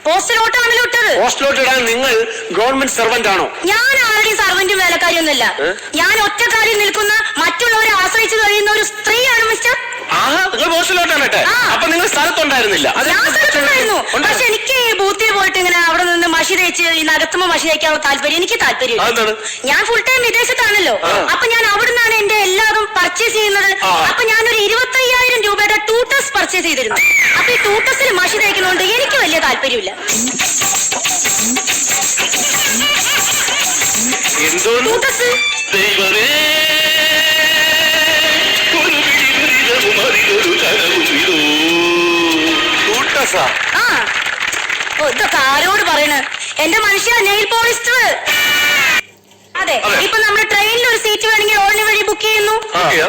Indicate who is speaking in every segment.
Speaker 1: പോസ്റ്റിലോട്ടാണല്ലോ ഇട്ടത്.
Speaker 2: പോസ്റ്റിലോട്ട് ഇടാൻ നിങ്ങൾ ഗവൺമെന്റ് സർവന്റ് ആണോ?
Speaker 1: ഞാൻ ആരുടെയും സർവന്റും വേലക്കാരിയൊന്നുമല്ല. ഞാൻ ഒറ്റക്കാലിൽ നിൽക്കുന്ന മറ്റുള്ളവരെ ആശ്രയിച്ചു കഴിയുന്ന ഒരു സ്ത്രീയാണ് മിസ്റ്റർ.
Speaker 2: നിങ്ങൾ പോസ്റ്റിലോട്ടാണ് ഇട്ടെ. അപ്പൊ നിങ്ങൾ സ്ഥലത്തുണ്ടായിരുന്നില്ല?
Speaker 1: ഞാൻ സ്ഥലത്തുണ്ടായിരുന്നു. പക്ഷെ എനിക്ക് ബൂത്തിൽ പോയിട്ട് ഇങ്ങനെ അവിടെ നിന്ന് മഷി തേച്ച് ഈ നഗത്തുമ്പോ മഷി തേക്കാനുള്ള താല്പര്യം എനിക്ക് താല്പര്യം. ഞാൻ ഫുൾ ടൈം വിദേശത്താണല്ലോ. അപ്പൊ ഞാൻ അവിടെ നിന്നാണ് എന്റെ എല്ലാതും പർച്ചേസ് ചെയ്യുന്നത്. അപ്പൊ ഞാനൊരു 25,000 രൂപയുടെ ടൂട്ടസ് പർച്ചേസ് ചെയ്തിരുന്നു. അപ്പൊ ഈ ടൂട്ടസിൽ മഷി തേക്കുന്നതുകൊണ്ട് എനിക്ക് വലിയ താല്പര്യമില്ല.
Speaker 2: എന്തോ
Speaker 1: ടൂട്ടസ് ഇതൊക്കെ ആരോട് പറയണ്? എന്റെ മനുഷ്യ നെയിൽ പോളിസ്റ്റർ. അതെ, ഇപ്പൊ നമ്മുടെ ട്രെയിനിൽ ഒരു സീറ്റ് വേണമെങ്കിൽ ഓൺലൈൻ വഴി ബുക്ക് ചെയ്യുന്നു.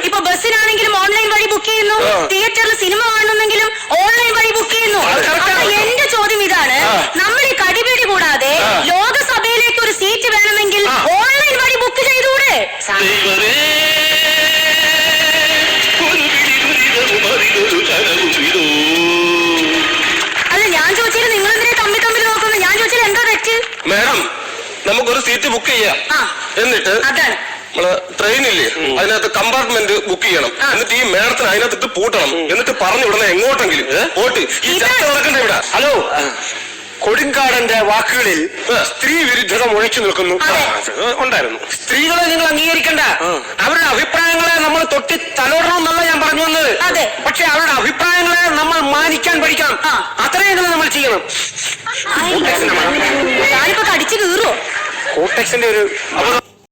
Speaker 1: ഇപ്പൊ ബസ്സിനാണെങ്കിലും ഓൺലൈൻ വഴി ബുക്ക് ചെയ്യുന്നു. തിയേറ്ററിൽ സിനിമ കാണുന്നെങ്കിലും ഓൺലൈൻ വഴി ബുക്ക് ചെയ്യുന്നു. അപ്പൊ എന്റെ ചോദ്യം ഇതാണ്, നമ്മൾ ഈ കടിപിടി കൂടാതെ ലോകസഭയിലേക്ക് ഒരു സീറ്റ് വേണമെങ്കിൽ ഓൺലൈൻ വഴി ബുക്ക് ചെയ്തുകൂടെ? അല്ല, ഞാൻ ചോദിച്ചാൽ നിങ്ങൾ എന്തിനാ തമ്മിൽ നോക്കുന്നത്? ഞാൻ ചോദിച്ചാൽ എന്താ തെറ്റ്?
Speaker 3: മാഡം, നമുക്കൊരു സീറ്റ് ബുക്ക് ചെയ്യാം. എന്നിട്ട് നമ്മള് ട്രെയിനില്ലേ, അതിനകത്ത് കമ്പാർട്ട്മെന്റ് ബുക്ക് ചെയ്യണം. എന്നിട്ട് ഈ മാഡത്തിന് അതിനകത്തിട്ട് പൂട്ടണം. എന്നിട്ട് പറഞ്ഞു വിടണം എങ്ങോട്ടെങ്കിലും. പോട്ട് ഈ ചർച്ച നടക്കണ്ട ഇവിടെ.
Speaker 2: ഹലോ, കൊടുങ്കാടന്റെ വാക്കുകളിൽ സ്ത്രീ വിരുദ്ധത മുഴച്ചു നിൽക്കുന്നു.
Speaker 3: ഉണ്ടായിരുന്നു.
Speaker 2: സ്ത്രീകളെ നിങ്ങൾ അംഗീകരിക്കണ്ട. അവരുടെ അഭിപ്രായങ്ങളെ നമ്മൾ തൊട്ടി തലോടണമെന്നല്ല ഞാൻ പറഞ്ഞു വന്നത്. പക്ഷെ അവരുടെ അഭിപ്രായങ്ങളെ നമ്മൾ മാനിക്കാൻ പഠിക്കണം. അത്രയെങ്കിലും നമ്മൾ ചെയ്യണം.
Speaker 1: ഞാനിപ്പോ കടിച്ചു കീറുവോ?
Speaker 2: കോട്ടക്സിന്റെ ഒരു